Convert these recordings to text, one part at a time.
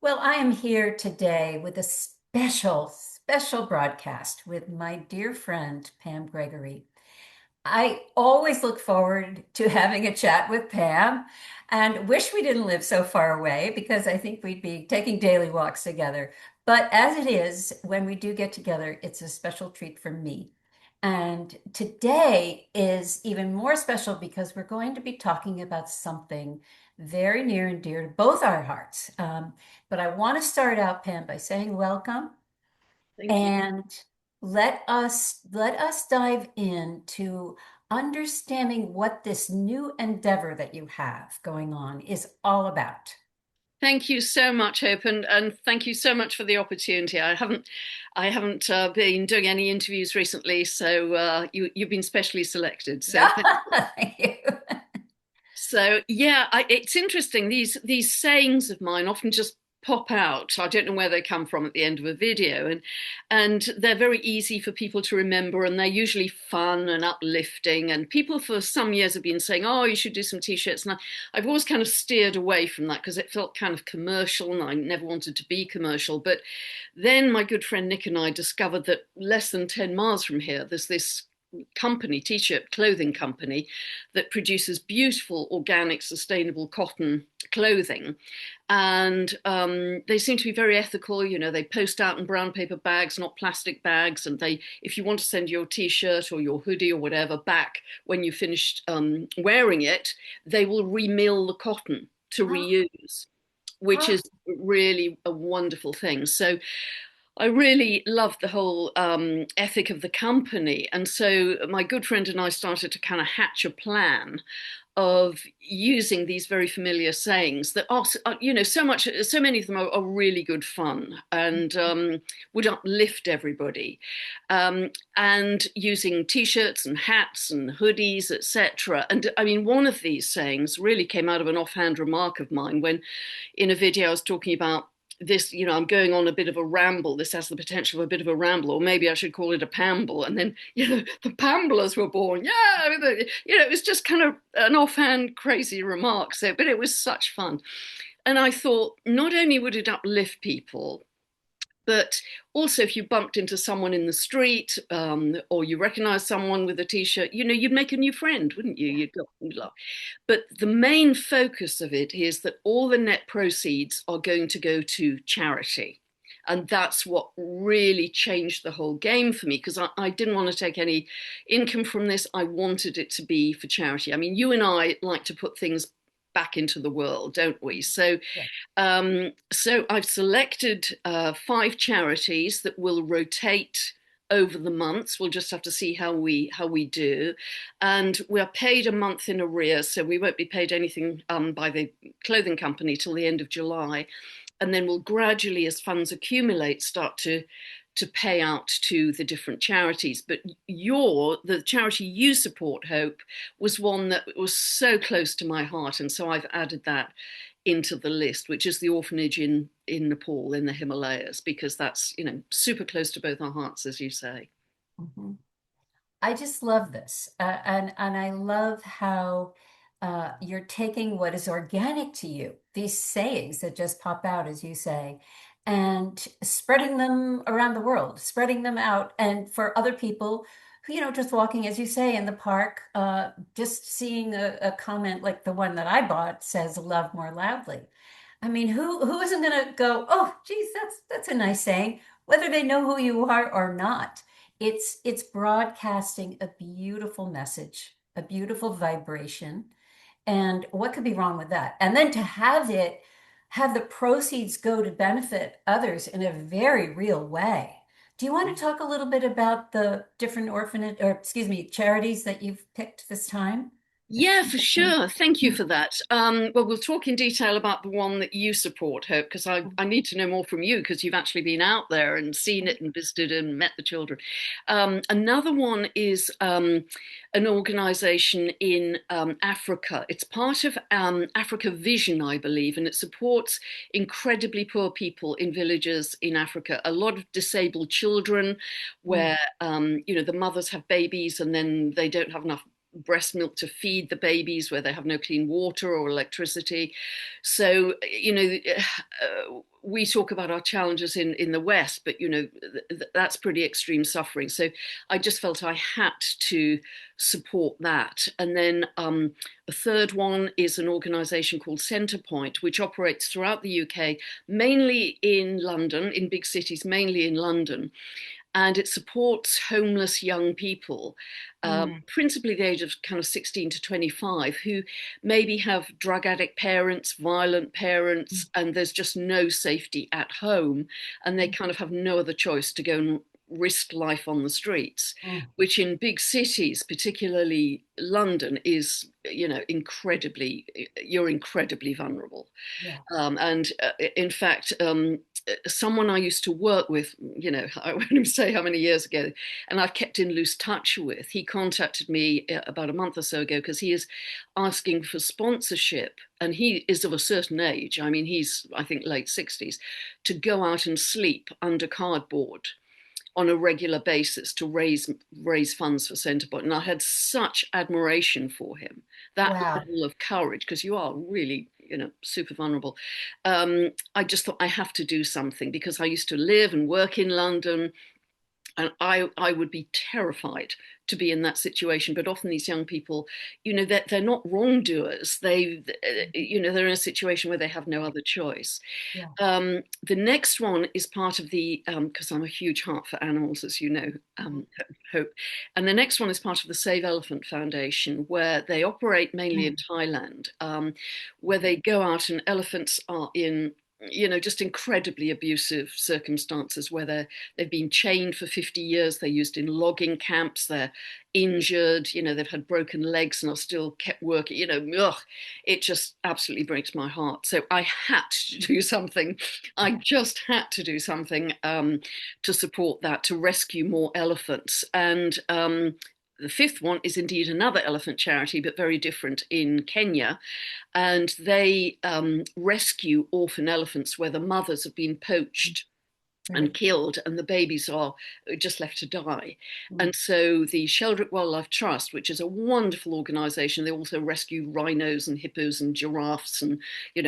Well, I am here today with a special broadcast with my dear friend, Pam Gregory. I always look forward to having a chat with Pam and wish we didn't live so far away because I think we'd be taking daily walks together. But as it is, when we do get together, it's a special treat for me. And today is even more special because we're going to be talking about something very near and dear to both our hearts. But I want to start out, Pam, by saying welcome Thank you. and let us dive into understanding what this new endeavor that you have going on is all about. Thank you so much, Hope, and thank you so much for the opportunity. I haven't been doing any interviews recently, so you've been specially selected. So Thank you. yeah, it's interesting. These sayings of mine often just pop out. I don't know where they come from at the end of a video, and they're very easy for people to remember, and they're usually fun and uplifting. And people for some years have been saying, "Oh, you should do some t-shirts," and I've always kind of steered away from that because it felt kind of commercial, and I never wanted to be commercial. But then my good friend Nick and I discovered that less than 10 miles from here, there's this company, t-shirt clothing company, that produces beautiful organic sustainable cotton clothing, and they seem to be very ethical. They post out in brown paper bags, not plastic bags, and they, if you want to send your t-shirt or your hoodie or whatever back when you finished wearing it, they will remill the cotton to reuse, which Oh, is really a wonderful thing. So I really loved the whole ethic of the company. And so my good friend and I started to kind of hatch a plan of using these very familiar sayings that are, so many of them are really good fun and would uplift everybody. And using t-shirts and hats and hoodies, etc. And I mean, one of these sayings really came out of an offhand remark of mine when in a video I was talking about this, I'm going on a bit of a ramble. This has the potential of a bit of a ramble, or maybe I should call it a pamble. And then, the pamblers were born. Yeah, it was just kind of an offhand crazy remark. So, but it was such fun. And I thought not only would it uplift people, but also, if you bumped into someone in the street, or you recognize someone with a t-shirt, you'd make a new friend, wouldn't you? You'd love. But the main focus of it is that all the net proceeds are going to go to charity. And that's what really changed the whole game for me because I didn't want to take any income from this. I wanted it to be for charity. I mean, you and I like to put things back into the world, don't we? So yeah. so I've selected five charities that will rotate over the months. We'll just have to see how we do, and we're paid a month in arrears, so we won't be paid anything by the clothing company till the end of July, and then we'll gradually, as funds accumulate, start to pay out to the different charities. But the charity you support, Hope, was one that was so close to my heart, and so I've added that into the list, which is the orphanage in Nepal in the Himalayas, because that's super close to both our hearts, as you say. Mhm. I just love this. And I love how you're taking what is organic to you, these sayings that just pop out, as you say, and spreading them around the world, spreading them out. And for other people who, just walking, as you say, in the park, just seeing a comment like the one that I bought says, love more loudly. I mean, who isn't going to go, oh, geez, that's a nice saying, whether they know who you are or not. It's broadcasting a beautiful message, a beautiful vibration. And what could be wrong with that? And then to have the proceeds go to benefit others in a very real way. Do you want to talk a little bit about the different orphanage, or excuse me, charities that you've picked this time? Yeah, for sure. Thank you for that. Well, we'll talk in detail about the one that you support, Hope, because I need to know more from you because you've actually been out there and seen it and visited and met the children. Another one is an organization in Africa. It's part of Africa Vision, I believe, and it supports incredibly poor people in villages in Africa. A lot of disabled children Mm. where, the mothers have babies and then they don't have enough breast milk to feed the babies where they have no clean water or electricity. So, we talk about our challenges in the West, but, that's pretty extreme suffering. So I just felt I had to support that. And then a third one is an organization called Centrepoint, which operates throughout the UK, mainly in London, in big cities, mainly in London, and it supports homeless young people, Mm, principally the age of kind of 16 to 25, who maybe have drug addict parents, violent mm, parents, and there's just no safety at home, and they kind of have no other choice to go and risk life on the streets, mm. which in big cities, particularly London, is, incredibly, you're incredibly vulnerable. Yeah. And in fact, someone I used to work with, I won't even say how many years ago, and I've kept in loose touch with, he contacted me about a month or so ago because he is asking for sponsorship. And he is of a certain age, I mean, he's, I think, late 60s, to go out and sleep under cardboard on a regular basis to raise funds for Centrepoint. And I had such admiration for him, that Wow. level of courage, because you are really, super vulnerable. I just thought I have to do something because I used to live and work in London, and I would be terrified to be in that situation. But often these young people, they're not wrongdoers. They're in a situation where they have no other choice. Yeah. The next one is part of the, because I'm a huge heart for animals, as you know, hope. And the next one is part of the Save Elephant Foundation, where they operate mainly in Mm, Thailand, where they go out and elephants are in, just incredibly abusive circumstances where they've been chained for 50 years. They're used in logging camps. They're injured. They've had broken legs and are still kept working. Ugh, it just absolutely breaks my heart. So I had to do something. I just had to do something to support that, to rescue more elephants. And the fifth one is indeed another elephant charity, but very different in Kenya, and they rescue orphan elephants where the mothers have been poached and right. killed and the babies are just left to die. Mm. And so the Sheldrick Wildlife Trust, which is a wonderful organization, they also rescue rhinos and hippos and giraffes and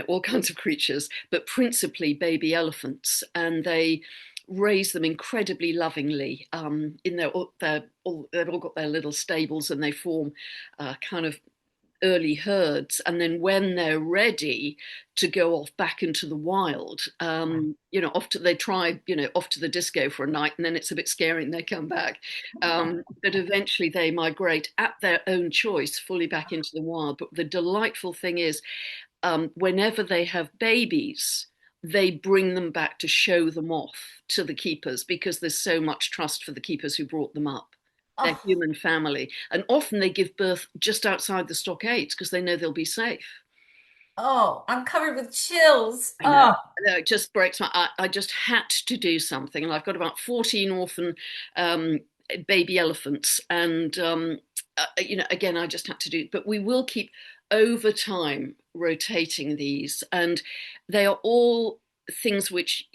all kinds of creatures, but principally baby elephants, and they raise them incredibly lovingly in they've all got their little stables, and they form kind of early herds, and then when they're ready to go off back into the wild, off to they try, off to the disco for a night, and then it's a bit scary and they come back, but eventually they migrate at their own choice fully back into the wild. But the delightful thing is, whenever they have babies, they bring them back to show them off to the keepers because there's so much trust for the keepers who brought them up, their Oh, human family. And often they give birth just outside the stockades because they know they'll be safe. oh, I'm covered with chills. I know. Oh, It just breaks my. I just had to do something, and I've got about 14 orphan um, baby elephants, and again, I just had to do. But we will keep over time rotating these, and they are all things which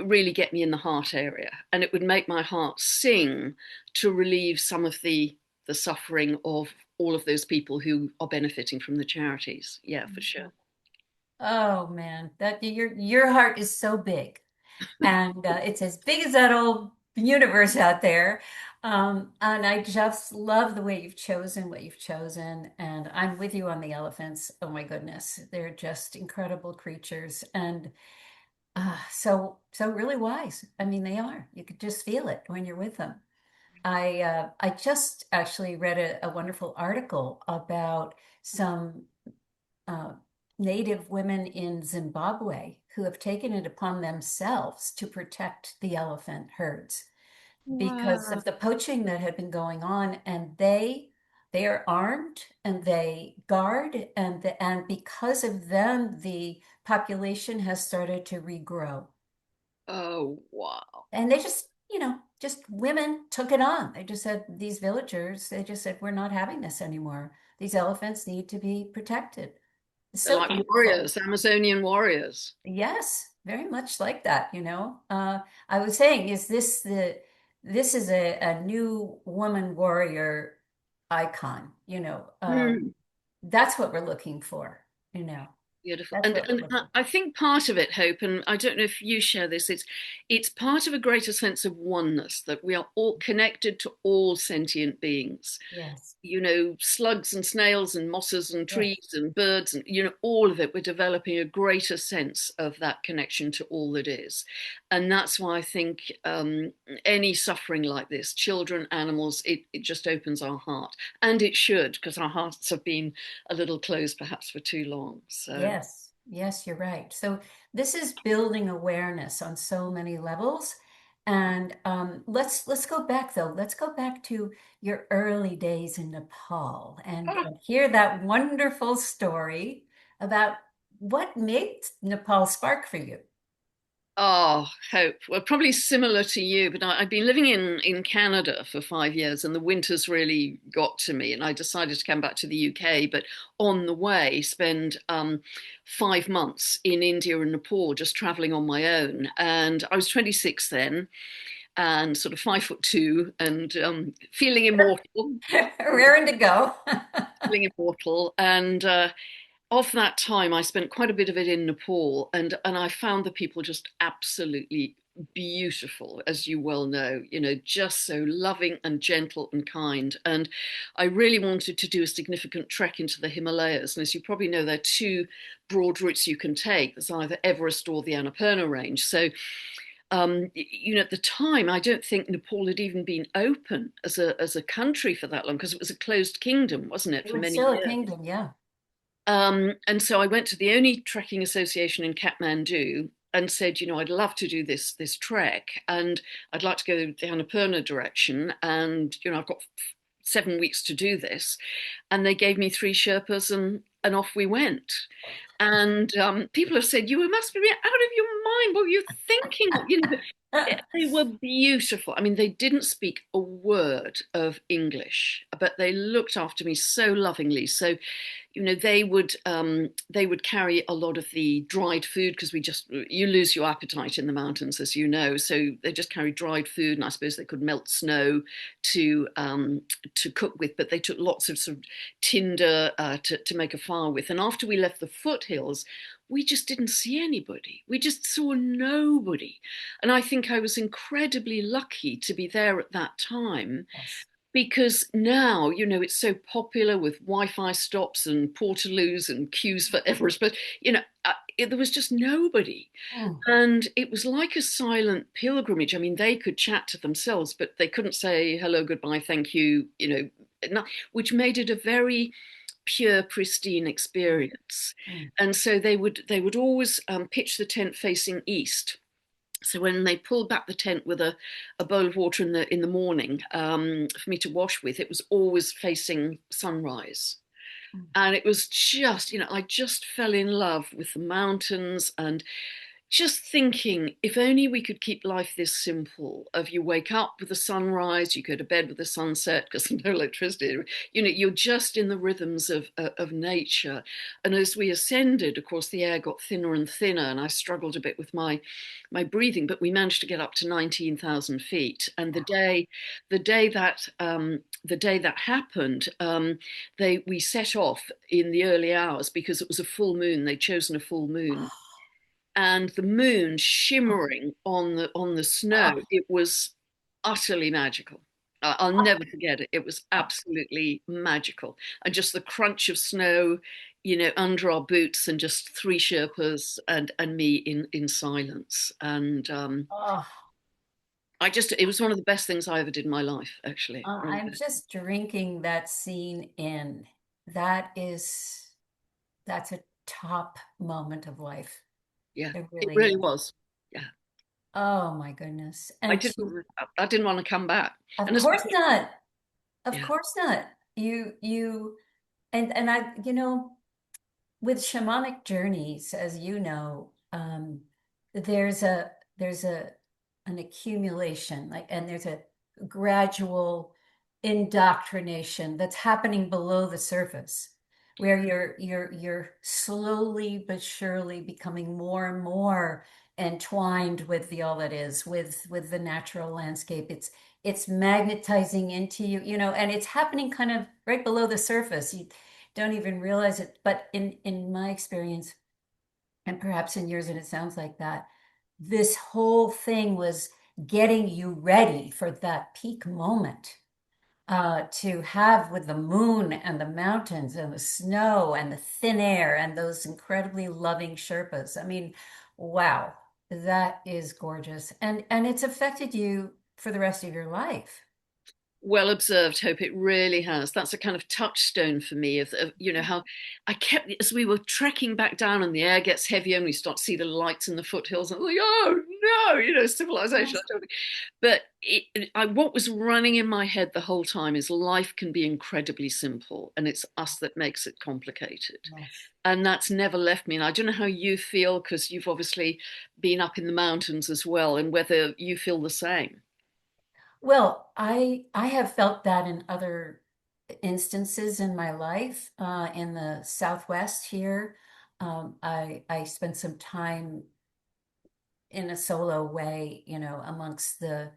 really get me in the heart area, and it would make my heart sing to relieve some of the suffering of all of those people who are benefiting from the charities. Yeah, for sure. oh man, that your heart is so big, and it's as big as that old universe out there. And I just love the way you've chosen what you've chosen. And I'm with you on the elephants. Oh my goodness, they're just incredible creatures, and so really wise. I mean, they are. You could just feel it when you're with them. I just actually read a wonderful article about some uh, Native women in Zimbabwe who have taken it upon themselves to protect the elephant herds because Wow. of the poaching that had been going on, and they are armed and they guard, and because of them, the population has started to regrow. Oh, wow. And they just, just women took it on. They just said, these villagers, they just said, we're not having this anymore. These elephants need to be protected. It's They're so like beautiful. warriors, Amazonian warriors. Yes, very much like that. I was saying, this is a new woman warrior icon, Mm. that's what we're looking for, you know, Beautiful. that's And what we're and looking I think part of it, Hope, and I don't know if you share this, it's part of a greater sense of oneness that we are all connected to all sentient beings. for. Yes, Slugs and snails and mosses and yes, trees and birds and all of it, we're developing a greater sense of that connection to all that is. And that's why I think any suffering like this, children, animals, it just opens our heart. And it should, because our hearts have been a little closed perhaps for too long. So yes, yes, you're right. So this is building awareness on so many levels. And let's go back though. Let's go back to your early days in Nepal and hear that wonderful story about what made Nepal spark for you. oh, Hope. Well, probably similar to you, but I've been living in Canada for 5 years, and the winters really got to me. And I decided to come back to the UK, but on the way, spend 5 months in India and Nepal, just traveling on my own. And I was 26 then, and sort of 5'2", and feeling immortal, Raring to go. feeling immortal, and of that time, I spent quite a bit of it in Nepal, and I found the people just absolutely beautiful, as you well know. Just so loving and gentle and kind. And I really wanted to do a significant trek into the Himalayas. And as you probably know, there are two broad routes you can take. There's either Everest or the Annapurna range. So at the time, I don't think Nepal had even been open as a country for that long because it was a closed kingdom, wasn't it, It for was many still a years? kingdom, yeah. And so I went to the only trekking association in Kathmandu and said, I'd love to do this trek, and I'd like to go the Annapurna direction, and I've got 7 weeks to do this. And they gave me three Sherpas, and off we went. And people have said, you must be out of your mind. What were you thinking? They were beautiful. I mean, they didn't speak a word of English, but they looked after me so lovingly. So they would carry a lot of the dried food because you lose your appetite in the mountains, as you know. So they just carried dried food, and I suppose they could melt snow to cook with. But they took lots of sort of tinder to make a fire with. And after we left the foothills, we just didn't see anybody. We just saw nobody. And I think I was incredibly lucky to be there at that time Yes. because now it's so popular with Wi-Fi stops and portaloos and queues for Everest, but there was just nobody, Mm, and it was like a silent pilgrimage. I mean, they could chat to themselves, but they couldn't say hello, goodbye, thank you, which made it a very pure, pristine mm, experience. mm. And so they would always pitch the tent facing east, so when they pulled back the tent with a bowl of water in the morning for me to wash with, it was always facing sunrise. Mm. And it was just, I just fell in love with the mountains and just thinking, if only we could keep life this simple of you wake up with the sunrise, you go to bed with the sunset because there's no electricity. You're just in the rhythms of nature. And as we ascended, of course, the air got thinner and thinner, and I struggled a bit with my breathing, but we managed to get up to 19,000 feet. And the day that happened, we set off in the early hours because it was a full moon. They'd chosen a full moon, and the moon Oh, shimmering on the snow. oh, It was utterly magical. I'll oh, never forget it. It was oh, absolutely magical, and just the crunch of snow, under our boots, and just three Sherpas and me in silence. And oh. it was one of the best things I ever did in my life, actually. One of the I'm best. just drinking that scene in. That is, that's a top moment of life. Yeah, It it really really is. was. Yeah, Oh my goodness. I And to, didn't. I didn't want to come back. of And as course not. Of yeah, course not. And I, with shamanic journeys, as you know, there's a there's a an accumulation, like, and there's a gradual indoctrination that's happening below the surface, where you're slowly but surely becoming more and more entwined with the all that is, with the natural landscape. it's magnetizing into you, and it's happening kind of right below the surface. You don't even realize it. But in my experience, and perhaps in yours, and it sounds like that, this whole thing was getting you ready for that peak moment to have with the moon and the mountains and the snow and the thin air and those incredibly loving Sherpas. I mean, wow, that is gorgeous. And it's affected you for the rest of your life. Well observed, Hope. It really has. That's a kind of touchstone for me of how I kept, as we were trekking back down and the air gets heavier and we start to see the lights in the foothills. And I'm like, oh no, civilization. Yes. But what was running in my head the whole time is life can be incredibly simple, and it's us that makes it complicated. Yes. And that's never left me. And I don't know how you feel, because you've obviously been up in the mountains as well, and whether you feel the same. Well, I have felt that in other instances in my life, in the Southwest here. I spent some time in a solo way, amongst the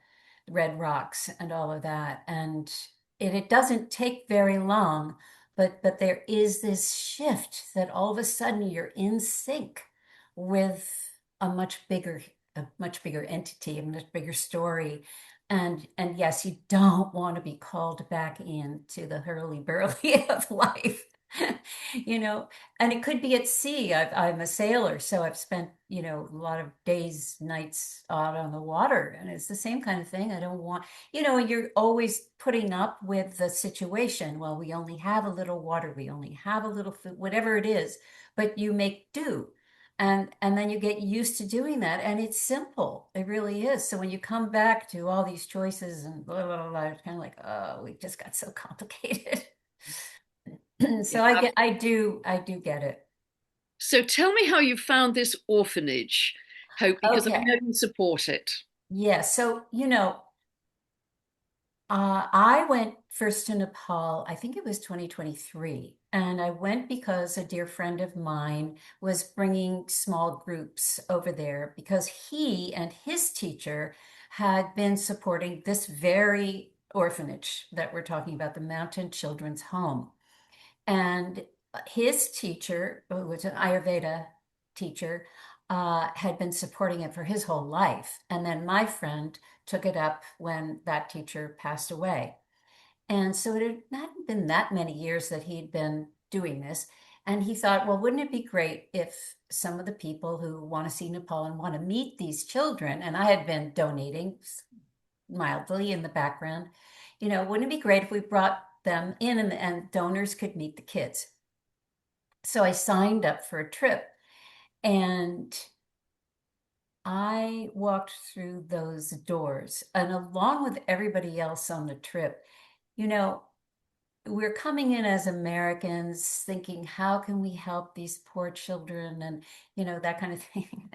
red rocks and all of that. And it doesn't take very long, but there is this shift that all of a sudden you're in sync with a much bigger entity, a much bigger story. And yes, you don't want to be called back into the hurly-burly of life. you know and it could be at sea. I'm a sailor, so I've spent, a lot of days, nights out on the water, and it's the same kind of thing. I don't want, you're always putting up with the situation. Well, we only have a little water, we only have a little food, whatever it is, but you make do. And then you get used to doing that, and it's simple. It really is. So when you come back to all these choices and blah, blah, blah, blah, it's kind of like, oh, we just got so complicated. Yeah. So I do get it. So tell me how you found this orphanage, Hope, because I Okay. know you support it. Yeah. So, I went first to Nepal, I think it was 2023. And I went because a dear friend of mine was bringing small groups over there because he and his teacher had been supporting this very orphanage that we're talking about, the Mountain Children's Home. And his teacher, who was an Ayurveda teacher, had been supporting it for his whole life. And then my friend took it up when that teacher passed away. And so it had not been that many years that he'd been doing this. And he thought, well, wouldn't it be great if some of the people who want to see Nepal and want to meet these children, and I had been donating mildly in the background, wouldn't it be great if we brought them in and donors could meet the kids? So I signed up for a trip, and I walked through those doors. And along with everybody else on the trip, you know, we're coming in as Americans thinking, how can we help these poor children? And, that kind of thing.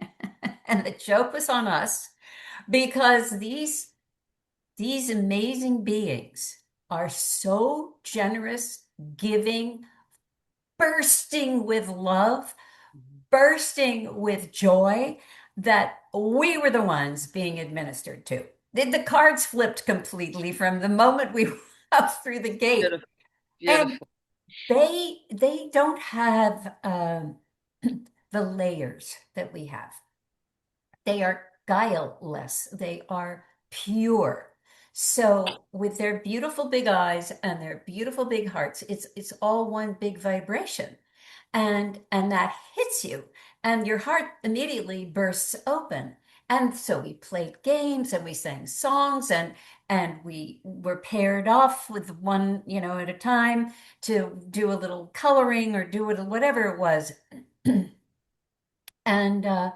And the joke was on us because these amazing beings are so generous, giving, bursting with love, bursting with joy, that we were the ones being administered to. The cards flipped completely from the moment we walked through the gate. Beautiful, And beautiful. they don't have the layers that we have. They are guileless. They are pure. So with their beautiful big eyes and their beautiful big hearts, it's all one big vibration. And that hits you, and your heart immediately bursts open. And so we played games and we sang songs, and we were paired off with one, at a time to do a little coloring or do it, whatever it was. And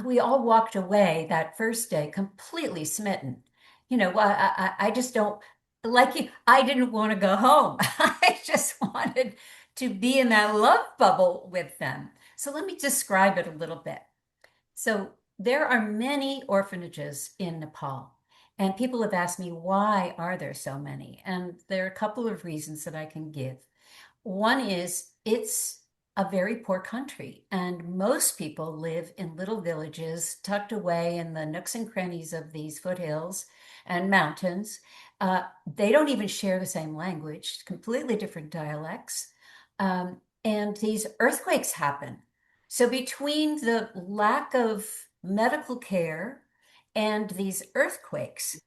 we all walked away that first day completely smitten. I just don't, like you. I didn't want to go home. I just wanted to be in that love bubble with them. So let me describe it a little bit. So there are many orphanages in Nepal, and people have asked me, why are there so many? And there are a couple of reasons that I can give. One is it's a very poor country, and most people live in little villages tucked away in the nooks and crannies of these foothills and mountains. They don't even share the same language, completely different dialects. And these earthquakes happen. So, between the lack of medical care and these earthquakes,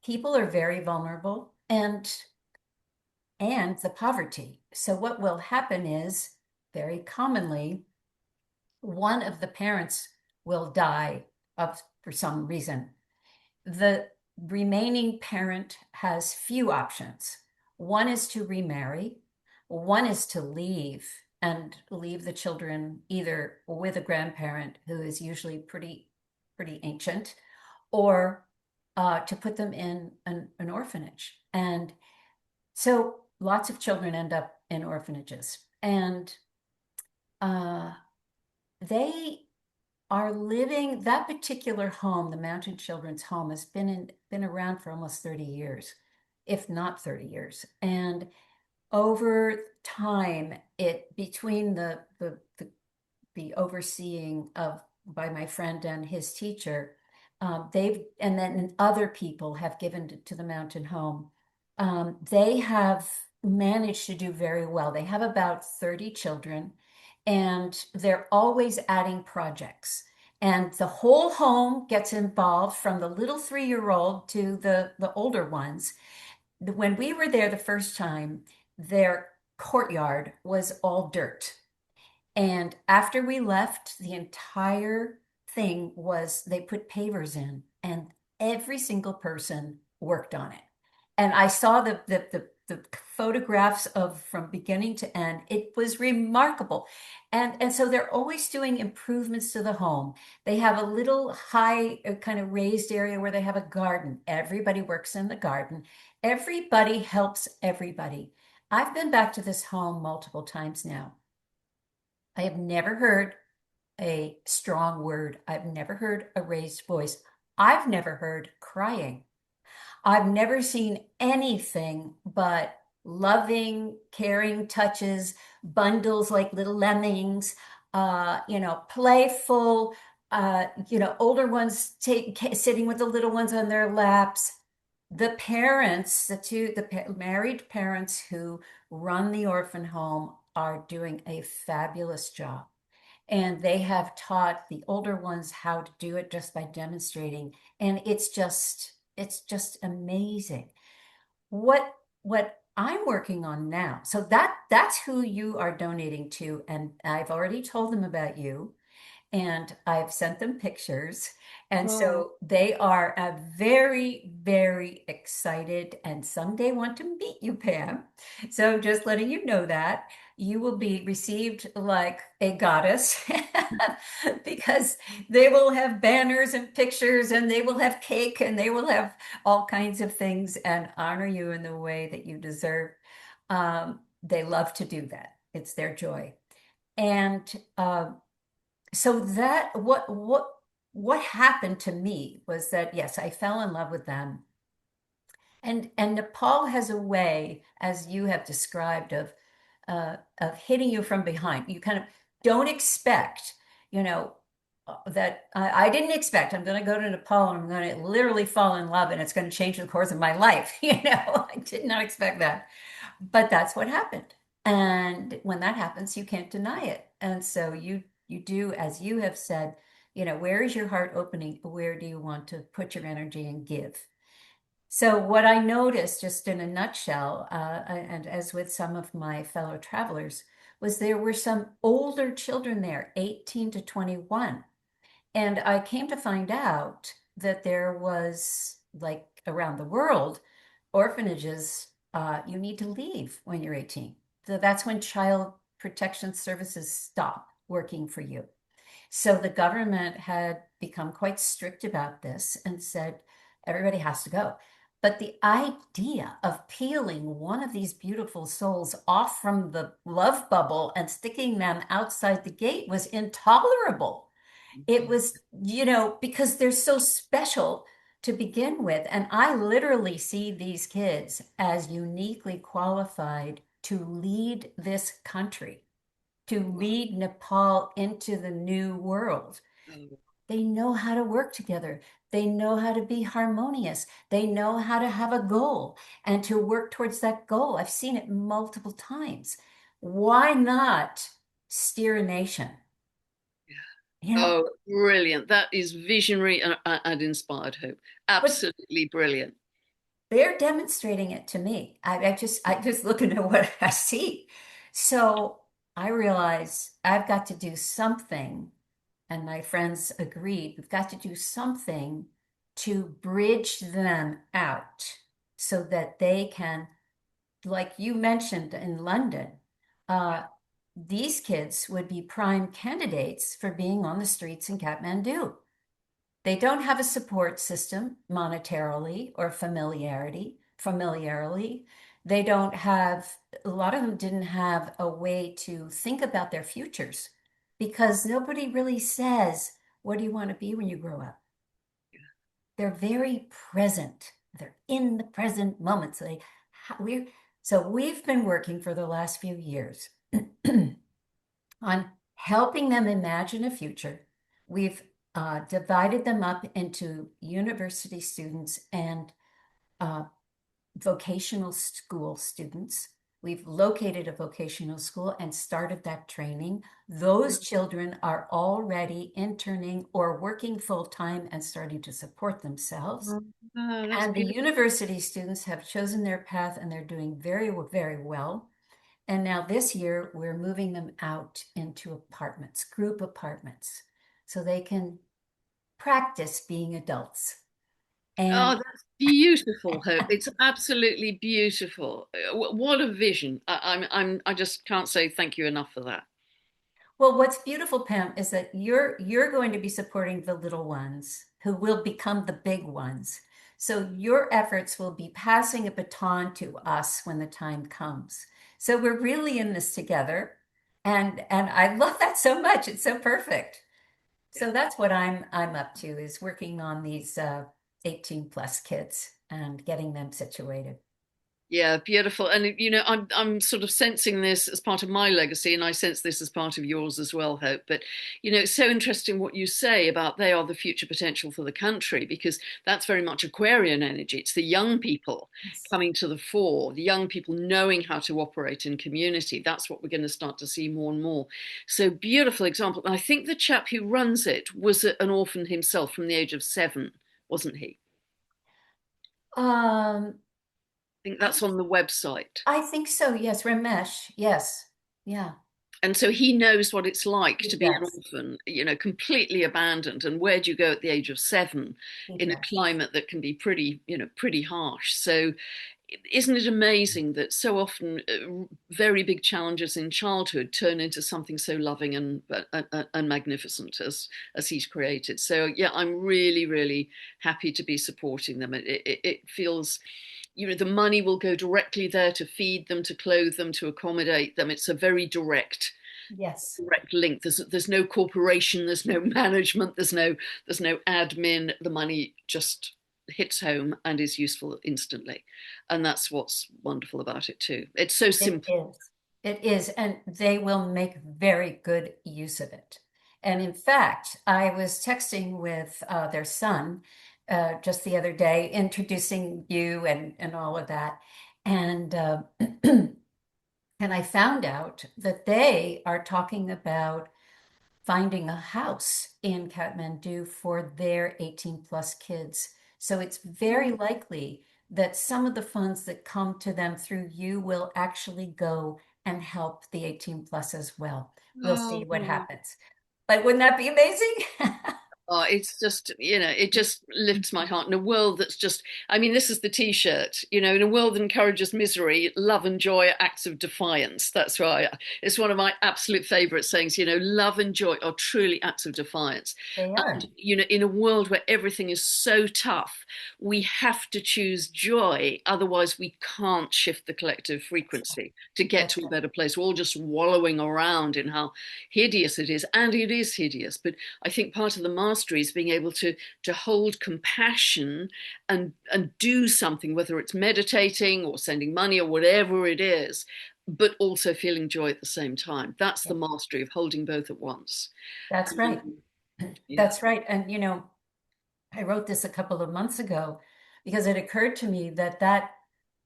people are very vulnerable and the poverty. So, what will happen is very commonly one of the parents will die for some reason. The remaining parent has few options. One is to remarry, one is to leave and leave the children either with a grandparent who is usually pretty ancient, or to put them in an orphanage. And so lots of children end up in orphanages, and uh, they are living that particular home. The Mountain Children's Home has been around for almost 30 years, if not 30 years. And over time, it between the overseeing of by my friend and his teacher, they've and then other people have given to the mountain home. They have managed to do very well. They have about 30 children, and they're always adding projects. And the whole home gets involved, from the little 3-year-old to the older ones. When we were there the first time, their courtyard was all dirt. And after we left, the entire thing was they put pavers in, and every single person worked on it. And I saw the photographs of from beginning to end. It was remarkable. And so they're always doing improvements to the home. They have a little high kind of raised area where they have a garden. Everybody works in the garden. Everybody helps everybody. I've been back to this home multiple times now. I have never heard a strong word. I've never heard a raised voice. I've never heard crying. I've never seen anything but loving, caring touches, bundles like little lemmings, playful, older ones sitting with the little ones on their laps. The parents, the married parents who run the orphan home are doing a fabulous job. And they have taught the older ones how to do it just by demonstrating. And it's just amazing. What I'm working on now. So that's who you are donating to. And I've already told them about you, and I've sent them pictures. And Oh, so they are very, very excited and someday want to meet you, Pam. So just letting you know that you will be received like a goddess because they will have banners and pictures, and they will have cake, and they will have all kinds of things and honor you in the way that you deserve. They love to do that. It's their joy. And so that what happened to me was that, yes, I fell in love with them. And Nepal has a way, as you have described, of hitting you from behind. You kind of don't expect, that I didn't expect I'm going to go to Nepal and I'm going to literally fall in love and it's going to change the course of my life. I did not expect that. But that's what happened. And when that happens, you can't deny it. And so you do, as you have said, where is your heart opening? Where do you want to put your energy and give? So what I noticed, just in a nutshell, and as with some of my fellow travelers, was there were some older children there, 18 to 21. And I came to find out that there was, like around the world, orphanages, you need to leave when you're 18. So that's when child protection services stop working for you. So the government had become quite strict about this and said everybody has to go. But the idea of peeling one of these beautiful souls off from the love bubble and sticking them outside the gate was intolerable. It was, because they're so special to begin with. And I literally see these kids as uniquely qualified to lead this country. to Wow. lead Nepal into the new world. Oh, They know how to work together. They know how to be harmonious. They know how to have a goal and to work towards that goal. I've seen it multiple times. Why not steer a nation? yeah. You know, Oh, brilliant. That is visionary and inspired hope. but Absolutely brilliant. they're demonstrating it to me. I just looking at what I see. So I realize I've got to do something, and my friends agreed, we've got to do something to bridge them out so that they can, like you mentioned in London, uh, these kids would be prime candidates for being on the streets in Kathmandu. They don't have a support system monetarily or familiarly. They don't have, a lot of them didn't have a way to think about their futures because nobody really says, what do you want to be when you grow up? They're very present. They're in the present moment. So we've been working for the last few years on helping them imagine a future. We've divided them up into university students and uh, vocational school students. We've located a vocational school and started that training. Those children are already interning or working full time and starting to support themselves. Oh, that's And the beautiful. university students have chosen their path and they're doing very, very well. And now this year, we're moving them out into apartments, group apartments, so they can practice being adults. Oh, And that's beautiful, Hope. It's absolutely beautiful. What a vision. I just can't say thank you enough for that. well, what's beautiful, Pam, is that you're going to be supporting the little ones who will become the big ones. So your efforts will be passing a baton to us when the time comes. So we're really in this together. And I love that so much. It's so perfect. Yeah. So that's what I'm up to is working on these 18 plus kids and getting them situated. Yeah, beautiful. And I'm sort of sensing this as part of my legacy, and I sense this as part of yours as well, Hope. But it's so interesting what you say about they are the future potential for the country, because that's very much Aquarian energy. It's the young people Yes. coming to the fore, the young people knowing how to operate in community. That's what we're going to start to see more and more. So beautiful example. And I think the chap who runs it was an orphan himself from the age of 7, wasn't he? Um, I think I that's on the website. I think so. Yes, Ramesh. Yes. Yeah, And so he knows what it's like he to be an does. orphan, completely abandoned. And where do you go at the age of 7 He in a does. climate that can be pretty, pretty harsh? So, isn't it amazing that so often very big challenges in childhood turn into something so loving and magnificent as he's created? So, yeah, I'm really, really happy to be supporting them. It feels the money will go directly there to feed them, to clothe them, to accommodate them. It's a very Yes. direct link. There's no corporation, there's no management, there's no admin. The money just hits home and is useful instantly, and that's what's wonderful about it too. It's so It simple. is. It is. And they will make very good use of it. And in fact, I was texting with their son just the other day, introducing you and all of that. And and I found out that they are talking about finding a house in Kathmandu for their 18 plus kids. So it's very likely that some of the funds that come to them through you will actually go and help the 18 plus as well. We'll see what Oh, happens. But wouldn't that be amazing? oh, it's just, it just lifts my heart in a world that's just, I mean, this is the t-shirt, in a world that encourages misery, love and joy are acts of defiance. That's why it's one of my absolute favorite sayings, love and joy are truly acts of defiance. They And, are. in a world where everything is so tough, we have to choose joy. Otherwise, we can't shift the collective frequency to get That's to a right. better place. We're all just wallowing around in how hideous it is. And it is hideous. But I think part of the mastery is being able to hold compassion and do something, whether it's meditating or sending money or whatever it is, but also feeling joy at the same time. That's the Yeah, mastery of holding both at once. that's right. Um, yeah, That's right. And I wrote this a couple of months ago because it occurred to me that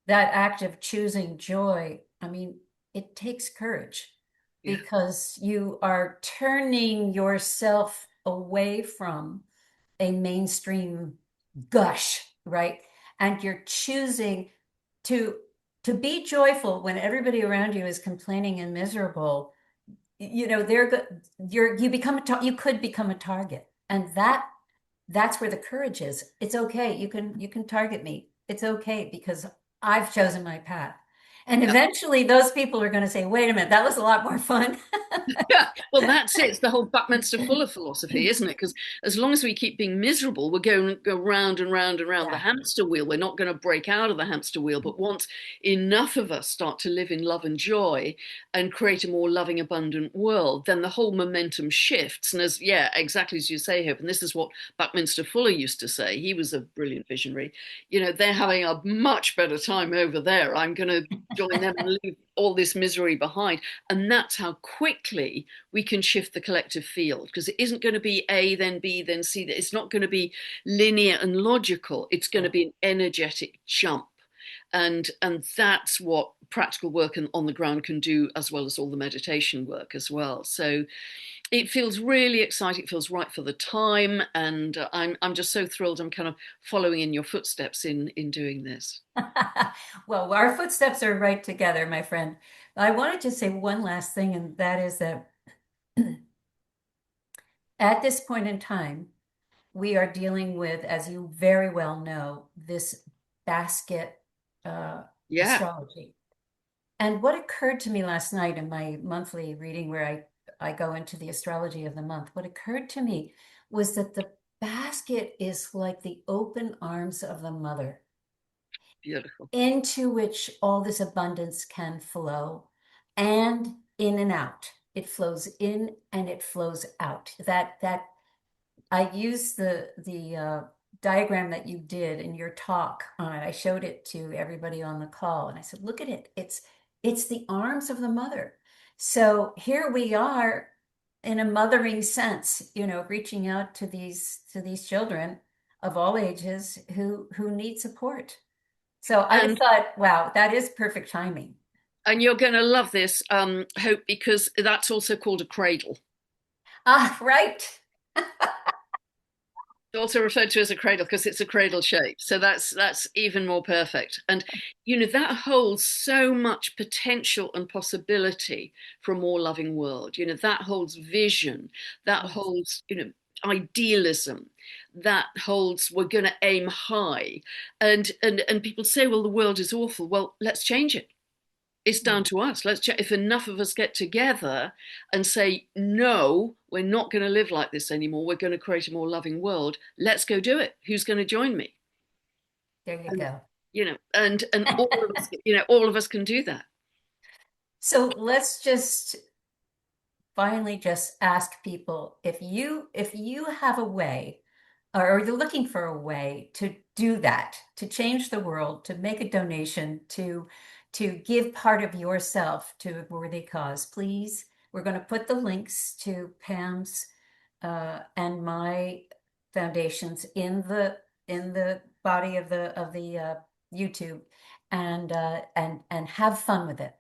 act of choosing joy, I mean, it takes courage yeah, because you are turning yourself away from a mainstream gush, right? And you're choosing to to be joyful when everybody around you is complaining and miserable. They're good. You become you could become a target, and that's where the courage is. It's okay. You can target me. It's okay because I've chosen my path. And yeah. eventually those people are going to say, wait a minute, that was a lot more fun. Yeah, well, that's it. It's the whole Buckminster Fuller philosophy, isn't it? Because as long as we keep being miserable, we're going to go round and round and round the Yeah. hamster wheel. We're not going to break out of the hamster wheel. But once enough of us start to live in love and joy and create a more loving, abundant world, then the whole momentum shifts. And yeah, exactly as you say, Hope, and this is what Buckminster Fuller used to say. He was a brilliant visionary. They're having a much better time over there. I'm going to join them and leave all this misery behind. And that's how quickly we can shift the collective field, because it isn't going to be A, then B, then C. It's not going to be linear and logical. It's going to Yeah. be an energetic jump. And that's what practical work on the ground can do, as well as all the meditation work as well. So it feels really exciting. It feels right for the time, and I'm just so thrilled. I'm kind of following in your footsteps in doing this. Well, our footsteps are right together, my friend. I wanted to say one last thing, and that is that at this point in time, we are dealing with, as you very well know, this basket uh, Yeah, astrology. And what occurred to me last night in my monthly reading, where I go into the astrology of the month, what occurred to me was that the basket is like the open arms of the mother beautiful. into which all this abundance can flow and in and out. It flows in and it flows out. That I used the diagram that you did in your talk on it. I showed it to everybody on the call, and I said, "Look at it. It's the arms of the mother." So here we are, in a mothering sense, reaching out to these children of all ages who need support. So I just And thought, wow, that is perfect timing. and you're going to love this, Hope, because that's also called a cradle. Ah, right. It's also referred to as a cradle because it's a cradle shape. So that's even more perfect. And that holds so much potential and possibility for a more loving world. That holds vision, that Yes. holds, idealism, that holds we're going to aim high. And people say, well, the world is awful. Well, let's change it. It's down to us. Let's check if enough of us get together and say, no, we're not going to live like this anymore. We're going to create a more loving world. Let's go do it. Who's going to join me? There you And go. and all of us, all of us can do that. So let's just finally just ask people, if you have a way, or you're looking for a way to do that, to change the world, to make a donation, to give part of yourself to a worthy cause, please, we're going to put the links to Pam's and my foundations in the body of the YouTube, and have fun with it.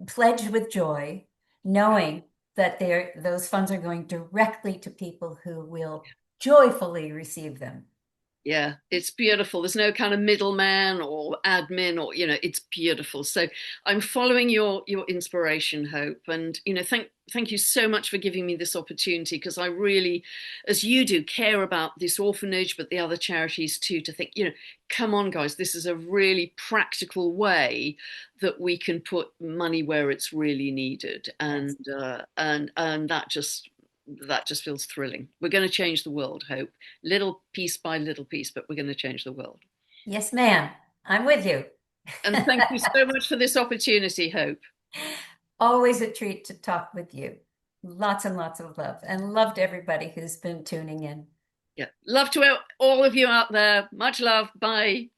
Pledge with joy, knowing that those funds are going directly to people who will joyfully receive them. Yeah, it's beautiful. There's no kind of middleman or admin, or it's beautiful. So I'm following your inspiration, Hope, and thank you so much for giving me this opportunity, because I really, as you do, care about this orphanage, but the other charities too. To think, come on, guys, this is a really practical way that we can put money where it's really needed, Yes. and that just feels thrilling. We're going to change the world, Hope, little piece by little piece, but we're going to change the world. Yes, ma'am. I'm with you. And thank you so much for this opportunity, Hope. Always a treat to talk with you. Lots and lots of love, and loved everybody who's been tuning in. Yeah, love to all of you out there. Much love. Bye.